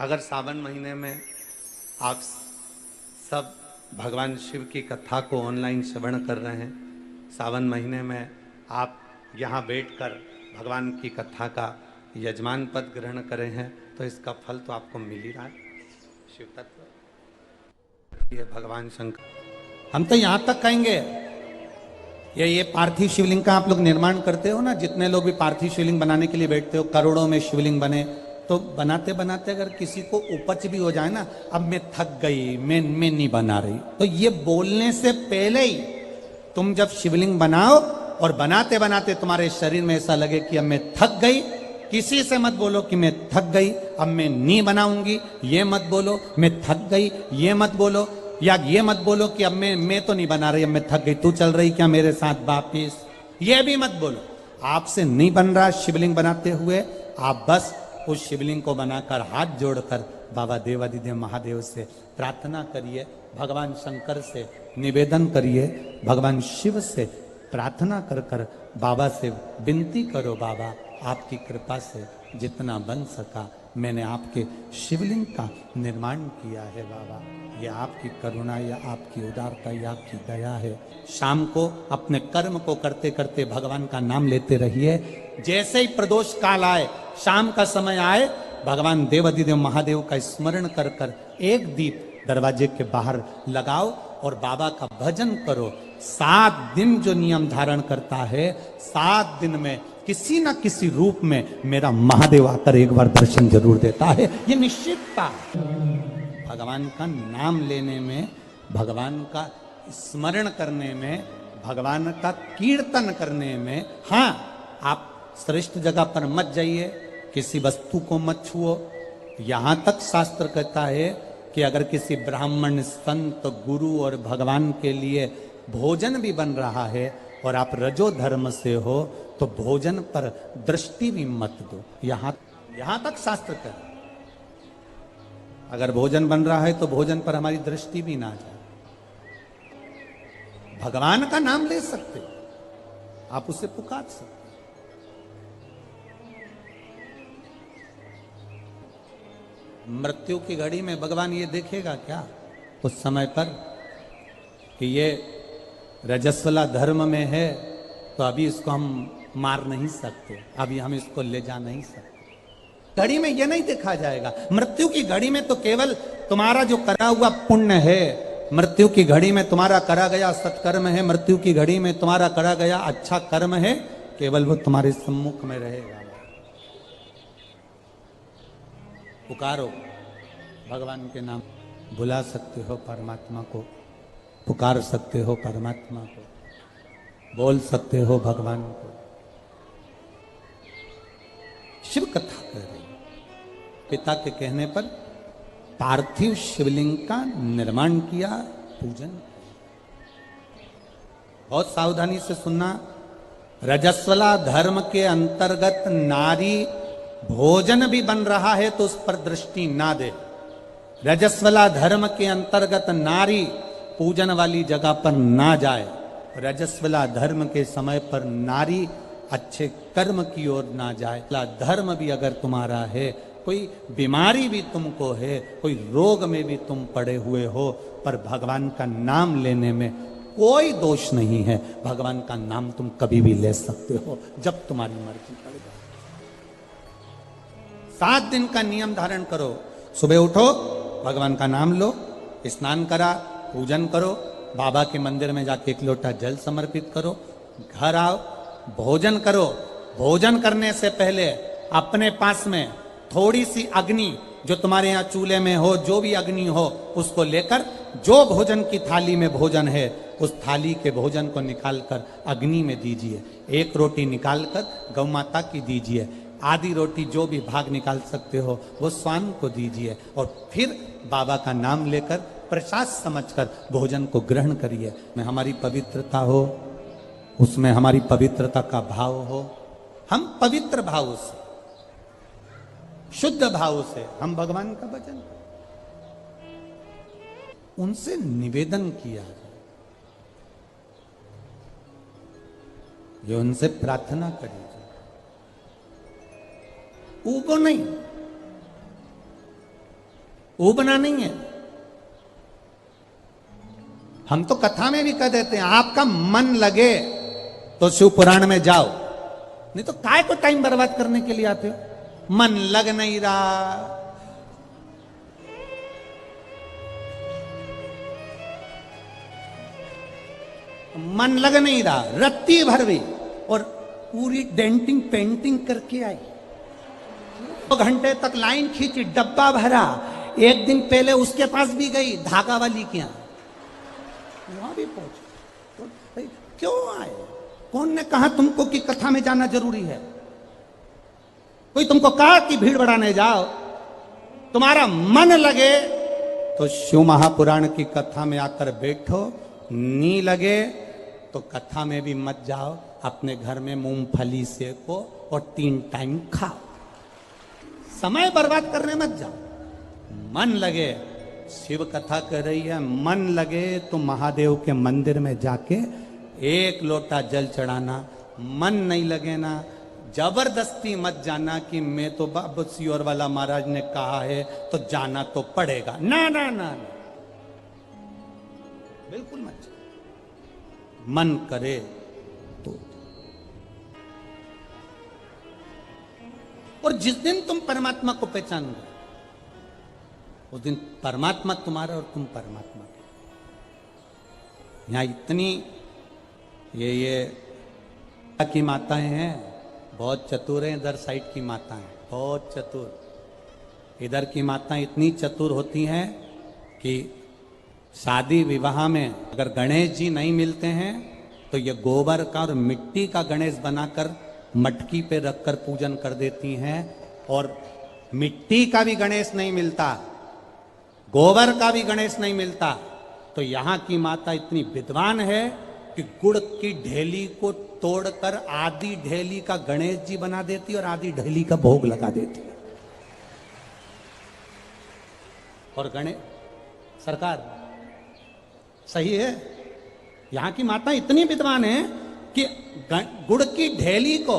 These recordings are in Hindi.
अगर सावन महीने में आप सब भगवान शिव की कथा को ऑनलाइन श्रवण कर रहे हैं, सावन महीने में आप यहाँ बैठकर भगवान की कथा का यजमान पद ग्रहण करे हैं, तो इसका फल तो आपको मिल ही रहा है। शिव तत्व ये भगवान शंकर। हम तो यहाँ तक कहेंगे, ये पार्थिव शिवलिंग का आप लोग निर्माण करते हो ना, जितने लोग भी पार्थिव शिवलिंग बनाने के लिए बैठते हो, करोड़ों में शिवलिंग बने, तो बनाते बनाते अगर किसी को उपच भी हो जाए ना, अब मैं थक गई, मैं नहीं बना रही, तो ये बोलने से पहले ही तुम जब शिवलिंग बनाओ और बनाते बनाते तुम्हारे शरीर में ऐसा लगे कि अब मैं थक गई, किसी से मत बोलो कि मैं थक गई, अब मैं नहीं बनाऊंगी, ये मत बोलो, मैं थक गई, ये मत बोलो, या ये मत बोलो कि अब मैं तो नहीं बना रही, अब मैं थक गई, तू चल रही क्या मेरे साथ वापिस, ये भी मत बोलो। आपसे नहीं बन रहा शिवलिंग बनाते हुए, आप बस उस शिवलिंग को बनाकर हाथ जोड़कर बाबा देवादिदेव महादेव से प्रार्थना करिए, भगवान शंकर से निवेदन करिए, भगवान शिव से प्रार्थना कर कर बाबा से विनती करो, बाबा आपकी कृपा से जितना बन सका मैंने आपके शिवलिंग का निर्माण किया है, बाबा ये आपकी करुणा या आपकी उदारता या आपकी दया है। शाम को अपने कर्म को करते करते भगवान का नाम लेते रहिए, जैसे ही प्रदोष काल आए, शाम का समय आए, भगवान देवादिदेव महादेव का स्मरण कर कर एक दीप दरवाजे के बाहर लगाओ और बाबा का भजन करो। 7 दिन जो नियम धारण करता है, 7 दिन में किसी न किसी रूप में मेरा महादेव आकर एक बार दर्शन जरूर देता है, ये निश्चितता। भगवान का नाम लेने में, भगवान का स्मरण करने में, भगवान का कीर्तन करने में, हाँ आप श्रेष्ठ जगह पर मत जाइए, किसी वस्तु को मत छुओ। यहां तक शास्त्र कहता है कि अगर किसी ब्राह्मण, संत, गुरु और भगवान के लिए भोजन भी बन रहा है और आप रजो धर्म से हो, तो भोजन पर दृष्टि भी मत दो। यहां तक शास्त्र कहता है अगर भोजन बन रहा है तो भोजन पर हमारी दृष्टि भी ना जाए। भगवान का नाम ले सकते हो, आप उसे पुकार सकते हो। मृत्यु की घड़ी में भगवान ये देखेगा क्या उस समय पर कि ये रजस्वला धर्म में है, तो अभी इसको हम मार नहीं सकते, अभी हम इसको ले जा नहीं सकते। घड़ी में ये नहीं देखा जाएगा। मृत्यु की घड़ी में तो केवल तुम्हारा जो करा हुआ पुण्य है, मृत्यु की घड़ी में तुम्हारा करा गया सत्कर्म है, मृत्यु की घड़ी में तुम्हारा करा गया अच्छा कर्म है, केवल वो तुम्हारे सम्मुख में रहेगा। पुकारो भगवान के नाम, बुला सकते हो परमात्मा को, पुकार सकते हो परमात्मा को, बोल सकते हो भगवान को। शिव कथा कर रही, पिता के कहने पर पार्थिव शिवलिंग का निर्माण किया, पूजन। बहुत सावधानी से सुनना, रजस्वला धर्म के अंतर्गत नारी भोजन भी बन रहा है तो उस पर दृष्टि ना दे। रजस्वला धर्म के अंतर्गत नारी पूजन वाली जगह पर ना जाए। रजस्वला धर्म के समय पर नारी अच्छे कर्म की ओर ना जाए। धर्म भी अगर तुम्हारा है, कोई बीमारी भी तुमको है, कोई रोग में भी तुम पड़े हुए हो, पर भगवान का नाम लेने में कोई दोष नहीं है। भगवान का नाम तुम कभी भी ले सकते हो जब तुम्हारी मर्जी पड़े। 7 दिन का नियम धारण करो। सुबह उठो, भगवान का नाम लो, स्नान करा, पूजन करो, बाबा के मंदिर में जाके 1 लोटा जल समर्पित करो, घर आओ, भोजन करो। भोजन करने से पहले अपने पास में थोड़ी सी अग्नि, जो तुम्हारे यहाँ चूल्हे में हो, जो भी अग्नि हो, उसको लेकर जो भोजन की थाली में भोजन है, उस थाली के भोजन को निकालकर अग्नि में दीजिए। 1 रोटी निकालकर गौ माता की दीजिए, आधी रोटी जो भी भाग निकाल सकते हो वो स्वान को दीजिए, और फिर बाबा का नाम लेकर प्रसाद समझकर भोजन को ग्रहण करिए। में हमारी पवित्रता हो, उसमें हमारी पवित्रता का भाव हो, हम पवित्र भाव से, शुद्ध भाव से हम भगवान का भजन करें, उनसे निवेदन किया जाए, जो उनसे प्रार्थना करी जाए, ऊपर नहीं। ऊबना नहीं है। हम तो कथा में भी कह देते हैं आपका मन लगे तो शिव पुराण में जाओ, नहीं तो काय को टाइम बर्बाद करने के लिए आते हो। मन लग नहीं रहा, मन लग नहीं रहा, रत्ती भर भी और पूरी डेंटिंग पेंटिंग करके आई। 2 घंटे तक लाइन खींची, डब्बा भरा। एक दिन पहले उसके पास भी गई, धागा वाली के यहां, वहां भी पहुंची। तो भाई क्यों आए? कौन ने कहा तुमको कि कथा में जाना जरूरी है? कोई तुमको कहा कि भीड़ बढ़ाने जाओ? तुम्हारा मन लगे तो शिव महापुराण की कथा में आकर बैठो, नी लगे तो कथा में भी मत जाओ। अपने घर में मूंगफली सेको और 3 टाइम खाओ। समय बर्बाद करने मत जाओ। मन लगे, शिव कथा कर रही है, मन लगे तो महादेव के मंदिर में जाके 1 लोटा जल चढ़ाना। मन नहीं लगे ना, जबरदस्ती मत जाना कि मैं तो बाबा सियोर वाला महाराज ने कहा है तो जाना तो पड़ेगा। ना ना ना, ना। बिल्कुल मत जाओ। मन करे तो। और जिस दिन तुम परमात्मा को पहचान गए, उस दिन परमात्मा तुम्हारा और तुम परमात्मा के। यहां इतनी ये की माताएं हैं, बहुत चतुर हैं। इधर साइड की माताएं बहुत चतुर। इधर की माताएं इतनी चतुर होती हैं कि शादी विवाह में अगर गणेश जी नहीं मिलते हैं तो ये गोबर का और मिट्टी का गणेश बनाकर मटकी पे रखकर पूजन कर देती हैं। और मिट्टी का भी गणेश नहीं मिलता, गोबर का भी गणेश नहीं मिलता, तो यहां की माता इतनी विद्वान है कि गुड़ की ढेली को तोड़कर आधी ढेली का गणेश जी बना देती और आधी ढेली का भोग लगा देती। और गणेश सरकार सही है, यहां की माता इतनी विद्वान है कि गुड़ की ढेली को,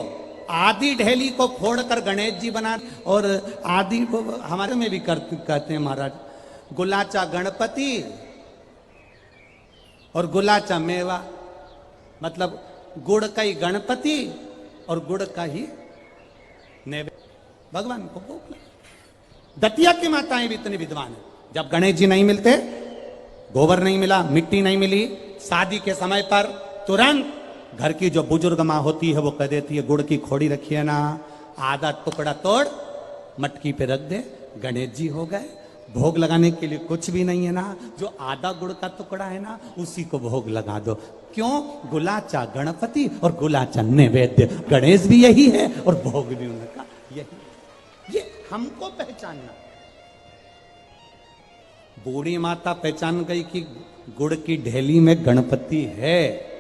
आधी ढेली को फोड़कर गणेश जी बना, और आधी हमारे में भी कहते हैं महाराज, गुलाचा गणपति और गुलाचा मेवा, मतलब गुड़ का ही गणपति और गुड़ का ही नैवेद्य भगवान को भोग लगा। दतिया की माताएं भी इतनी विद्वान है। जब गणेश जी नहीं मिलते, गोबर नहीं मिला, मिट्टी नहीं मिली, शादी के समय पर तुरंत घर की जो बुजुर्ग माँ होती है वो कह देती है गुड़ की खोड़ी रखिए ना, आधा टुकड़ा तोड़ मटकी पे रख दे, गणेश जी हो गए। भोग लगाने के लिए कुछ भी नहीं है ना, जो आधा गुड़ का टुकड़ा है ना उसी को भोग लगा दो। क्यों? गुलाचा गणपति और गुलाचा नैवेद्य, गणेश भी यही है और भोग भी उनका यही। ये हमको पहचानना। बूढ़ी माता पहचान गई कि गुड़ की ढेली में गणपति है,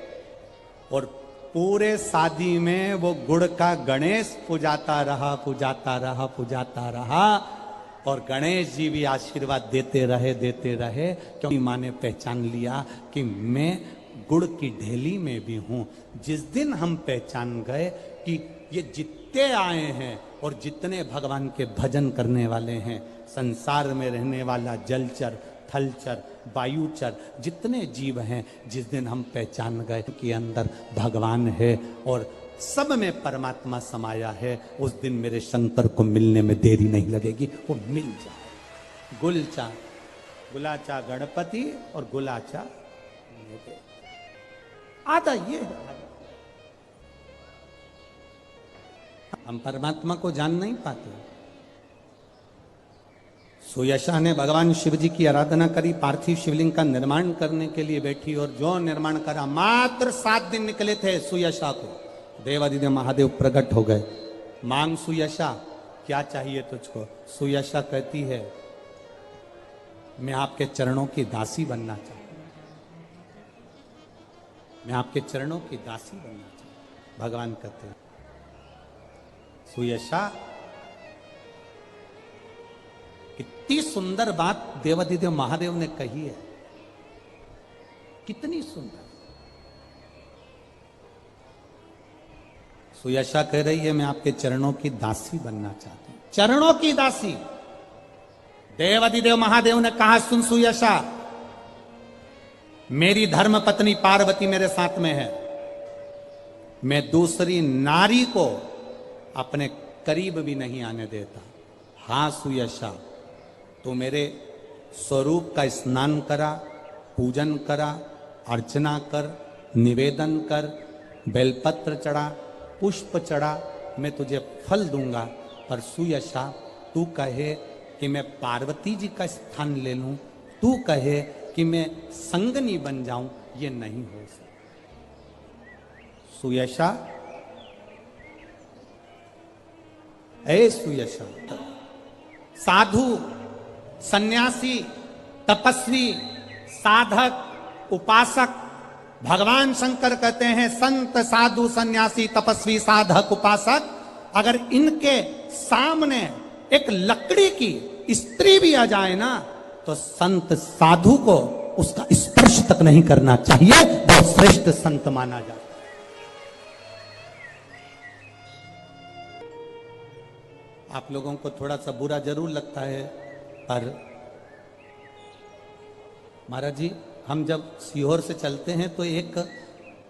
और पूरे शादी में वो गुड़ का गणेश पुजाता रहा, पुजाता रहा, पुजाता रहा, और गणेश जी भी आशीर्वाद देते रहे, क्योंकि माँ ने पहचान लिया कि मैं गुड़ की ढेली में भी हूं। जिस दिन हम पहचान गए कि ये जितने आए हैं और जितने भगवान के भजन करने वाले हैं, संसार में रहने वाला जलचर, थलचर, वायुचर, जितने जीव हैं, जिस दिन हम पहचान गए कि अंदर भगवान है और सब में परमात्मा समाया है, उस दिन मेरे शंकर को मिलने में देरी नहीं लगेगी, वो मिल जाए। गुलाचा गणपति और गुलाचा आधा ये है। हम परमात्मा को जान नहीं पाते। सुयशा ने भगवान शिव जी की आराधना करी, पार्थिव शिवलिंग का निर्माण करने के लिए बैठी, और जो निर्माण करा, मात्र 7 दिन निकले थे सुयशा को, देवादिदेव महादेव प्रकट हो गए। मांग सुयशा, क्या चाहिए तुझको? सुयशा कहती है मैं आपके चरणों की दासी बनना चाहती हूं, मैं आपके चरणों की दासी बनना चाहती हूं। भगवान कहते हैं सुयशा, कितनी सुंदर बात देवादिदेव महादेव ने कही है, कितनी सुंदर। सुयशा कह रही है मैं आपके चरणों की दासी बनना चाहती हूं, चरणों की दासी। देवाधिदेव महादेव ने कहा, सुन सुयशा, मेरी धर्म पत्नी पार्वती मेरे साथ में है, मैं दूसरी नारी को अपने करीब भी नहीं आने देता। हां सुयशा, तो मेरे स्वरूप का स्नान करा, पूजन करा, अर्चना कर, निवेदन कर, बेलपत्र चढ़ा, पुष्प चढ़ा, मैं तुझे फल दूंगा। पर सुयशा, तू कहे कि मैं पार्वती जी का स्थान ले लूं, तू कहे कि मैं संगनी बन जाऊं, ये नहीं हो सकता। सुयशा, ऐ सुयशा, साधु, सन्यासी, तपस्वी, साधक, उपासक, भगवान शंकर कहते हैं संत, साधु, सन्यासी, तपस्वी, साधक, उपासक, अगर इनके सामने एक लकड़ी की स्त्री भी आ जाए ना, तो संत साधु को उसका स्पर्श तक नहीं करना चाहिए, वो श्रेष्ठ संत माना जाता है। आप लोगों को थोड़ा सा बुरा जरूर लगता है, पर महाराज जी, हम जब सीहोर से चलते हैं तो एक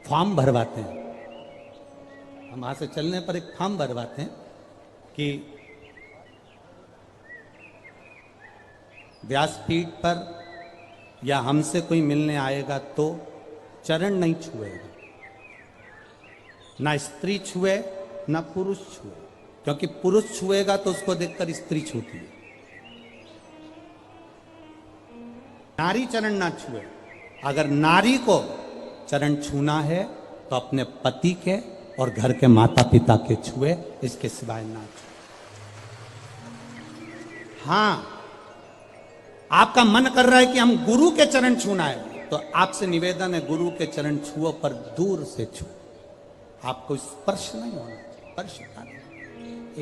फॉर्म भरवाते हैं। हम वहां से चलने पर एक फॉर्म भरवाते हैं कि व्यासपीठ पर या हमसे कोई मिलने आएगा तो चरण नहीं छुएगा, ना स्त्री छुए ना पुरुष छुए, क्योंकि पुरुष छुएगा तो उसको देखकर स्त्री छूती है। नारी चरण ना छुए। अगर नारी को चरण छूना है तो अपने पति के और घर के माता पिता के छुए, इसके सिवाय ना छुए। हां, आपका मन कर रहा है कि हम गुरु के चरण छूना है, तो आपसे निवेदन है, गुरु के चरण छुओ, पर दूर से छुओ, आपको स्पर्श नहीं होना चाहिए। स्पर्श नहीं।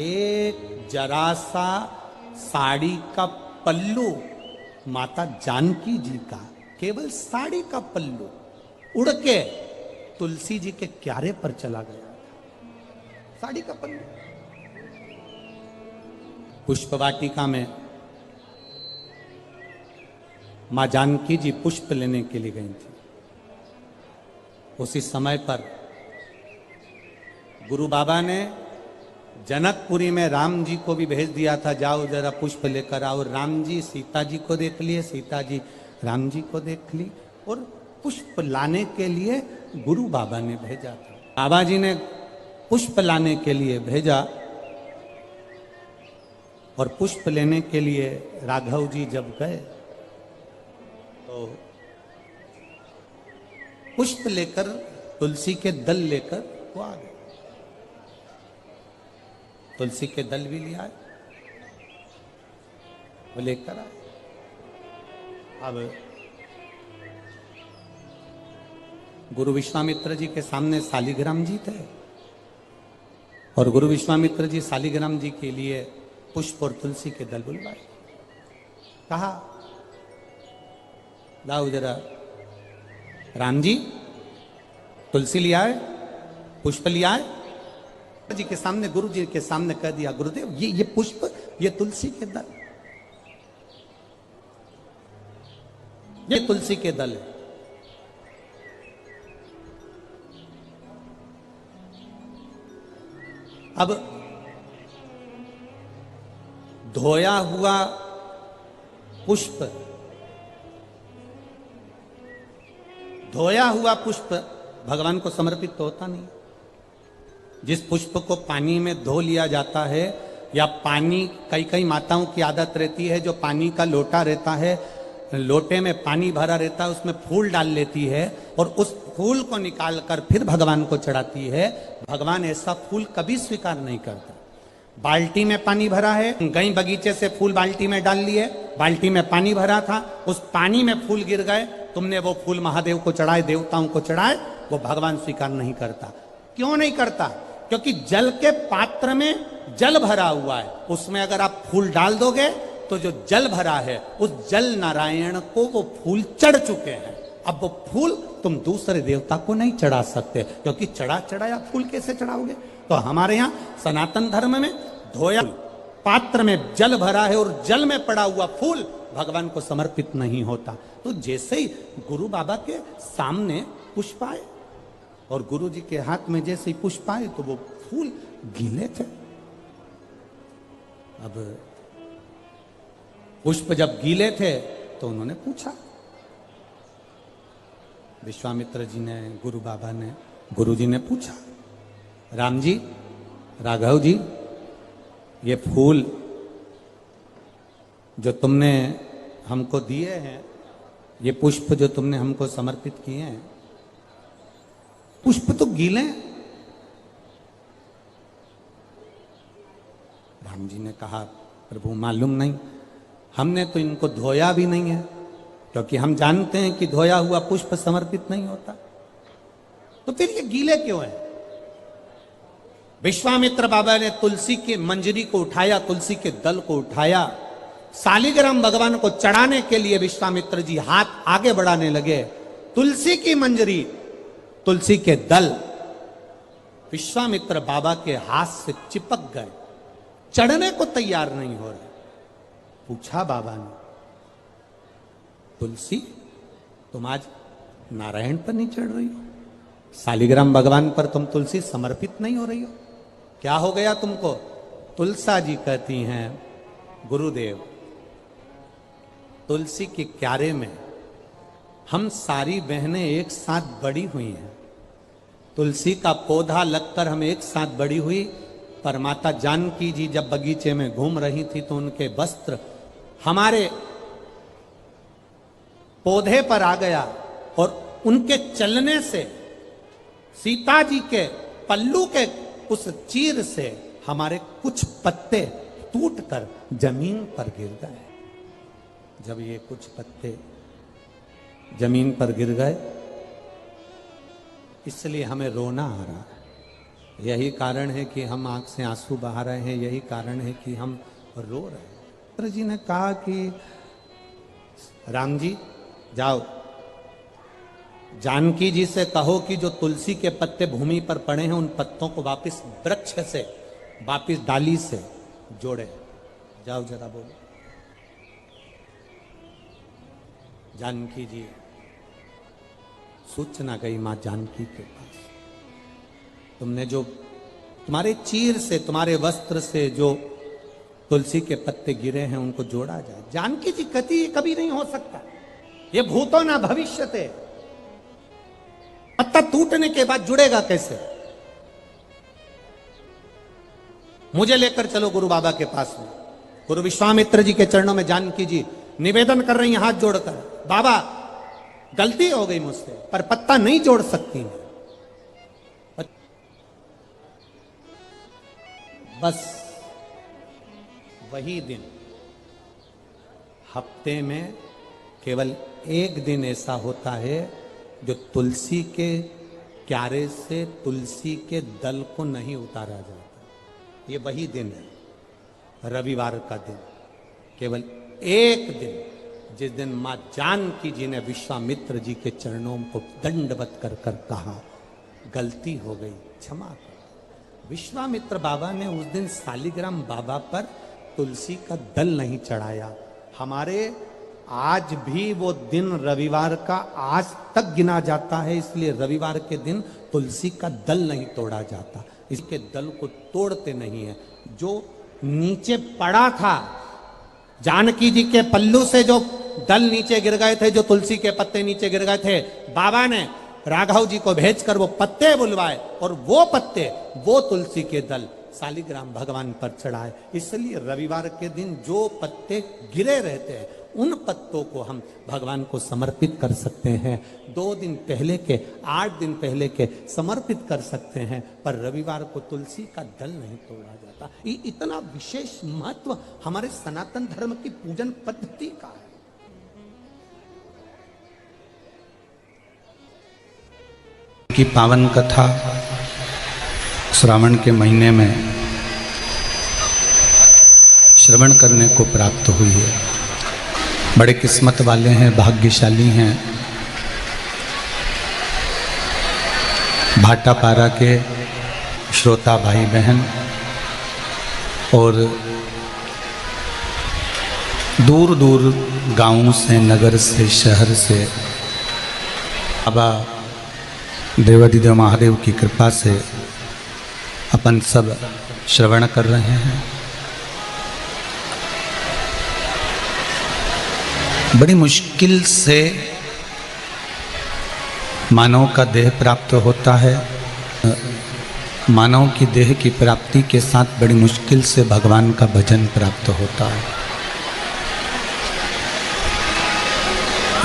एक जरा सा साड़ी का पल्लू माता जानकी जी का, केवल साड़ी का पल्लू उड़ के तुलसी जी के क्यारे पर चला गया था। साड़ी का पल्लू। पुष्प वाटिका में मां जानकी जी पुष्प लेने के लिए गई थी। उसी समय पर गुरु बाबा ने जनकपुरी में राम जी को भी भेज दिया था, जाओ जरा पुष्प लेकर आओ। राम जी सीता जी को देख लिए, सीता जी राम जी को देख ली, और पुष्प लाने के लिए गुरु बाबा ने भेजा था। बाबा जी ने पुष्प लाने के लिए भेजा, और पुष्प लेने के लिए राघव जी जब गए तो पुष्प लेकर, तुलसी के दल लेकर वो आ गए। तुलसी के दल भी ले आए, वो लेकर आए। अब गुरु विश्वामित्र जी के सामने शालिग्राम जी थे, और गुरु विश्वामित्र जी शालिग्राम जी के लिए पुष्प और तुलसी के दल बुलवाए। कहा, लाओ जरा राम जी, तुलसी लिया है, पुष्प लिया है। जी के सामने, गुरु जी के सामने कह दिया, गुरुदेव ये पुष्प, ये तुलसी के दल, ये तुलसी के दल है। अब धोया हुआ पुष्प, धोया हुआ पुष्प भगवान को समर्पित तो होता नहीं। जिस पुष्प को पानी में धो लिया जाता है, या पानी, कई कई माताओं की आदत रहती है, जो पानी का लोटा रहता है, लोटे में पानी भरा रहता है, उसमें फूल डाल लेती है, और उस फूल को निकालकर फिर भगवान को चढ़ाती है। भगवान ऐसा फूल कभी स्वीकार नहीं करता। बाल्टी में पानी भरा है, गई बगीचे से फूल बाल्टी में डाल लिए, बाल्टी में पानी भरा था, उस पानी में फूल गिर गए, तुमने वो फूल महादेव को चढ़ाए, देवताओं को चढ़ाए, वो भगवान स्वीकार नहीं करता। क्यों नहीं करता? क्योंकि जल के पात्र में जल भरा हुआ है, उसमें अगर आप फूल डाल दोगे तो जो जल भरा है, उस जल नारायण को वो फूल चढ़ चुके हैं। अब वो फूल तुम दूसरे देवता को नहीं चढ़ा सकते, क्योंकि चढ़ाया फूल कैसे चढ़ाओगे? तो हमारे यहाँ सनातन धर्म में धोया पात्र में जल भरा है और जल में पड़ा हुआ फूल भगवान को समर्पित नहीं होता। तो जैसे ही गुरु बाबा के सामने पुष्प आए और गुरु जी के हाथ में जैसे ही पुष्प आए तो वो फूल गीले थे। अब पुष्प जब गीले थे तो उन्होंने पूछा, विश्वामित्र जी ने, गुरु बाबा ने, गुरु जी ने पूछा, राम जी, राघव जी, ये फूल जो तुमने हमको दिए हैं, ये पुष्प जो तुमने हमको समर्पित किए हैं, पुष्प तो गीले हैं। राम जी ने कहा, प्रभु मालूम नहीं, हमने तो इनको धोया भी नहीं है, क्योंकि हम जानते हैं कि धोया हुआ पुष्प समर्पित नहीं होता, तो फिर ये गीले क्यों है? विश्वामित्र बाबा ने तुलसी की मंजरी को उठाया, तुलसी के दल को उठाया, शालिग्राम भगवान को चढ़ाने के लिए विश्वामित्र जी हाथ आगे बढ़ाने लगे। तुलसी की मंजरी, तुलसी के दल विश्वामित्र बाबा के हाथ से चिपक गए, चढ़ने को तैयार नहीं हो रहे। पूछा बाबा ने, तुलसी तुम आज नारायण पर नहीं चढ़ रही हो, शालिग्राम भगवान पर तुम तुलसी समर्पित नहीं हो रही हो, क्या हो गया तुमको? तुलसा जी कहती हैं, गुरुदेव, तुलसी के क्यारे में हम सारी बहनें एक साथ बड़ी हुई हैं, तुलसी का पौधा लगकर हम एक साथ बड़ी हुई, पर माता जानकी जी जब बगीचे में घूम रही थी तो उनके वस्त्र हमारे पौधे पर आ गया और उनके चलने से सीता जी के पल्लू के उस चीर से हमारे कुछ पत्ते टूटकर जमीन पर गिर गए। जब ये कुछ पत्ते जमीन पर गिर गए, इसलिए हमें रोना आ रहा है। यही कारण है कि हम आंख से आंसू बहा रहे हैं, यही कारण है कि हम रो रहे हैं। मित्र जी ने कहा कि राम जी जाओ, जानकी जी से कहो कि जो तुलसी के पत्ते भूमि पर पड़े हैं उन पत्तों को वापस वृक्ष से, वापस डाली से जोड़े। जाओ जरा बोलो। जानकी जी सूचना गई मां जानकी के पास, तुमने जो तुम्हारे चीर से, तुम्हारे वस्त्र से जो तुलसी के पत्ते गिरे हैं उनको जोड़ा जाए। जानकी जी कहती ये कभी नहीं हो सकता, ये भूतो ना भविष्यते, पत्ता टूटने के बाद जुड़ेगा कैसे? मुझे लेकर चलो गुरु बाबा के पास में। गुरु विश्वामित्र जी के चरणों में जानकी जी निवेदन कर रही हैं हाथ जोड़कर, बाबा गलती हो गई मुझसे, पर पत्ता नहीं जोड़ सकती मैं। बस वही दिन, हफ्ते में केवल एक दिन ऐसा होता है जो तुलसी के क्यारे से तुलसी के दल को नहीं उतारा जाता। ये वही दिन है, रविवार का दिन, केवल एक दिन, जिस दिन मां जानकी जी ने विश्वामित्र जी के चरणों को दंडवत कर कर कहा, गलती हो गई, क्षमा करो। विश्वामित्र बाबा ने उस दिन शालिग्राम बाबा पर तुलसी का दल नहीं चढ़ाया। हमारे आज भी वो दिन रविवार का आज तक गिना जाता है, इसलिए रविवार के दिन तुलसी का दल नहीं तोड़ा जाता, इसके दल को तोड़ते नहीं है। जो नीचे पड़ा था, जानकी जी के पल्लू से जो दल नीचे गिर गए थे, जो तुलसी के पत्ते नीचे गिर गए थे, बाबा ने राघव जी को भेजकर वो पत्ते बुलवाए और वो पत्ते, वो तुलसी के दल शालिग्राम भगवान पर चढ़ाए। इसलिए रविवार के दिन जो पत्ते गिरे रहते हैं उन पत्तों को हम भगवान को समर्पित कर सकते हैं। 2 दिन पहले के, 8 दिन पहले के समर्पित कर सकते हैं, पर रविवार को तुलसी का दल नहीं तोड़ा जाता। ये इतना विशेष महत्व हमारे सनातन धर्म की पूजन पद्धति का है। की पावन कथा श्रावण के महीने में श्रवण करने को प्राप्त हुई है। बड़े किस्मत वाले हैं, भाग्यशाली हैं। भाटापारा के श्रोता भाई बहन और दूर दूर गांवों से, नगर से, शहर से बाबा देवाधिदेव महादेव की कृपा से अपन सब श्रवण कर रहे हैं। बड़ी मुश्किल से मानव का देह प्राप्त होता है। मानव की देह की प्राप्ति के साथ बड़ी मुश्किल से भगवान का भजन प्राप्त होता है।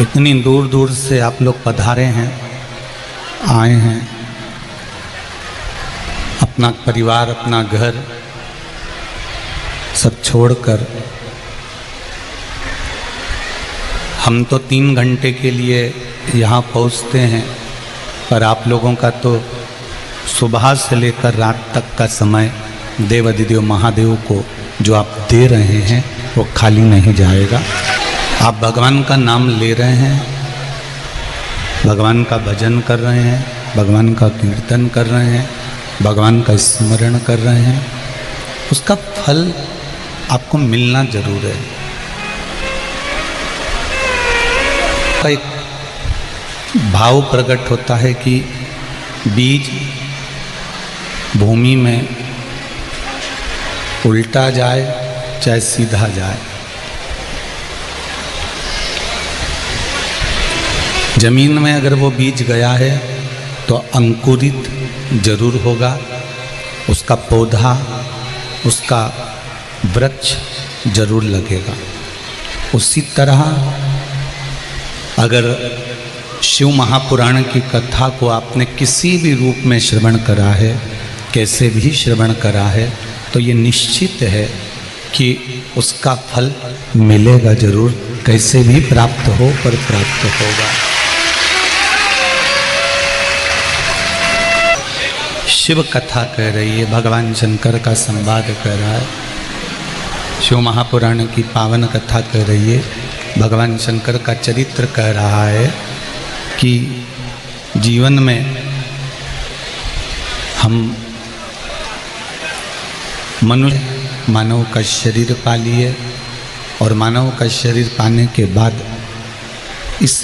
इतनी दूर दूर से आप लोग पधारे हैं, आए हैं, अपना परिवार, अपना घर सब छोड़कर। हम तो 3 घंटे के लिए यहाँ पहुँचते हैं, पर आप लोगों का तो सुबह से लेकर रात तक का समय देवाधिदेव महादेव को जो आप दे रहे हैं वो खाली नहीं जाएगा। आप भगवान का नाम ले रहे हैं, भगवान का भजन कर रहे हैं, भगवान का कीर्तन कर रहे हैं, भगवान का स्मरण कर रहे हैं, उसका फल आपको मिलना जरूर है। एक भाव प्रकट होता है कि बीज भूमि में उल्टा जाए चाहे सीधा जाए, जमीन में अगर वो बीज गया है तो अंकुरित जरूर होगा, उसका पौधा, उसका वृक्ष जरूर लगेगा। उसी तरह अगर शिव महापुराण की कथा को आपने किसी भी रूप में श्रवण करा है, कैसे भी श्रवण करा है, तो ये निश्चित है कि उसका फल मिलेगा जरूर, कैसे भी प्राप्त हो पर प्राप्त होगा। शिव कथा कह रही है, भगवान शंकर का संवाद कह रहा है, शिव महापुराण की पावन कथा कह रही है, भगवान शंकर का चरित्र कह रहा है कि जीवन में हम मनुष्य मानव का शरीर पा लिए और मानव का शरीर पाने के बाद इस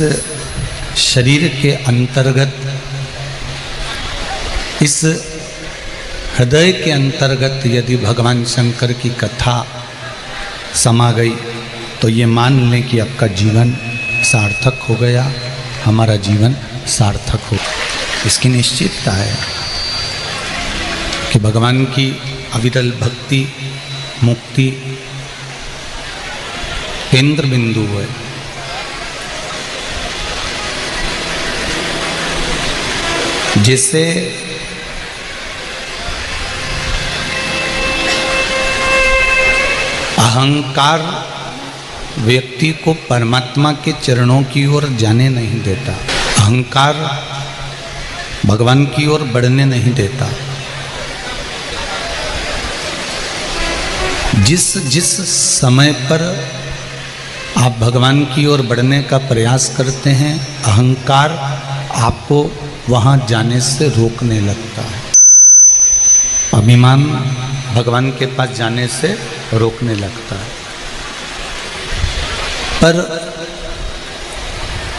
शरीर के अंतर्गत, इस हृदय के अंतर्गत यदि भगवान शंकर की कथा समा गई तो ये मान लें कि आपका जीवन सार्थक हो गया, हमारा जीवन सार्थक हो। इसकी निश्चितता है कि भगवान की अविरल भक्ति मुक्ति केंद्र बिंदु है। जैसे अहंकार व्यक्ति को परमात्मा के चरणों की ओर जाने नहीं देता, अहंकार भगवान की ओर बढ़ने नहीं देता। जिस जिस समय पर आप भगवान की ओर बढ़ने का प्रयास करते हैं, अहंकार आपको वहाँ जाने से रोकने लगता है, अभिमान भगवान के पास जाने से रोकने लगता है। पर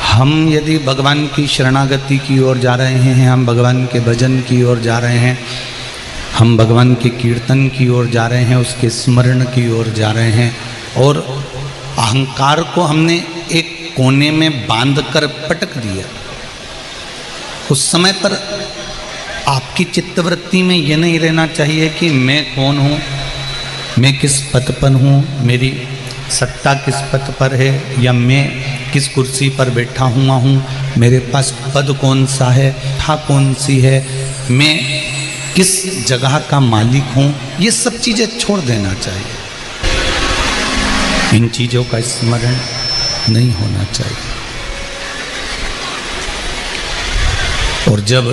हम यदि भगवान की शरणागति की ओर जा रहे हैं, हम भगवान के भजन की ओर जा रहे हैं, हम भगवान के कीर्तन की ओर जा रहे हैं, उसके स्मरण की ओर जा रहे हैं, और अहंकार को हमने एक कोने में बांधकर पटक दिया, उस समय पर आपकी चित्तवृत्ति में ये नहीं रहना चाहिए कि मैं कौन हूँ, मैं किस पद पर हूँ, मेरी सत्ता किस पद पर है, या मैं किस कुर्सी पर बैठा हुआ हूँ, मेरे पास पद कौन सा है, था कौन सी है, मैं किस जगह का मालिक हूँ, ये सब चीज़ें छोड़ देना चाहिए। इन चीज़ों का स्मरण नहीं होना चाहिए। और जब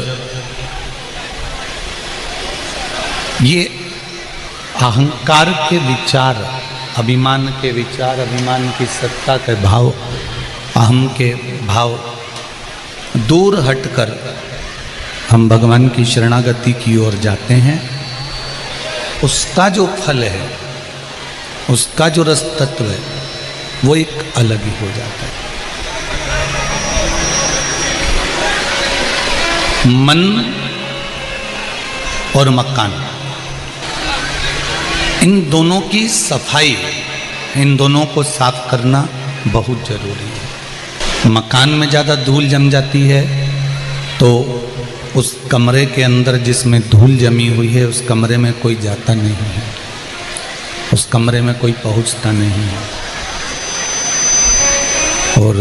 ये अहंकार के विचार, अभिमान के विचार, अभिमान की सत्ता के भाव, अहम के भाव दूर हटकर हम भगवान की शरणागति की ओर जाते हैं, उसका जो फल है, उसका जो रस तत्व है, वो एक अलग ही हो जाता है। मन और मकान, इन दोनों की सफाई, इन दोनों को साफ करना बहुत जरूरी है। मकान में ज़्यादा धूल जम जाती है तो उस कमरे के अंदर जिसमें धूल जमी हुई है उस कमरे में कोई जाता नहीं है, उस कमरे में कोई पहुंचता नहीं है। और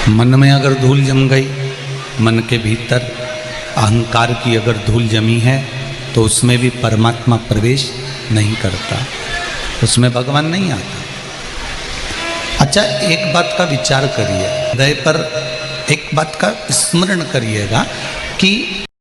मन में अगर धूल जम गई, मन के भीतर अहंकार की अगर धूल जमी है तो उसमें भी परमात्मा प्रवेश नहीं करता, उसमें भगवान नहीं आता। अच्छा, एक बात का विचार करिए, हृदय पर एक बात का स्मरण करिएगा कि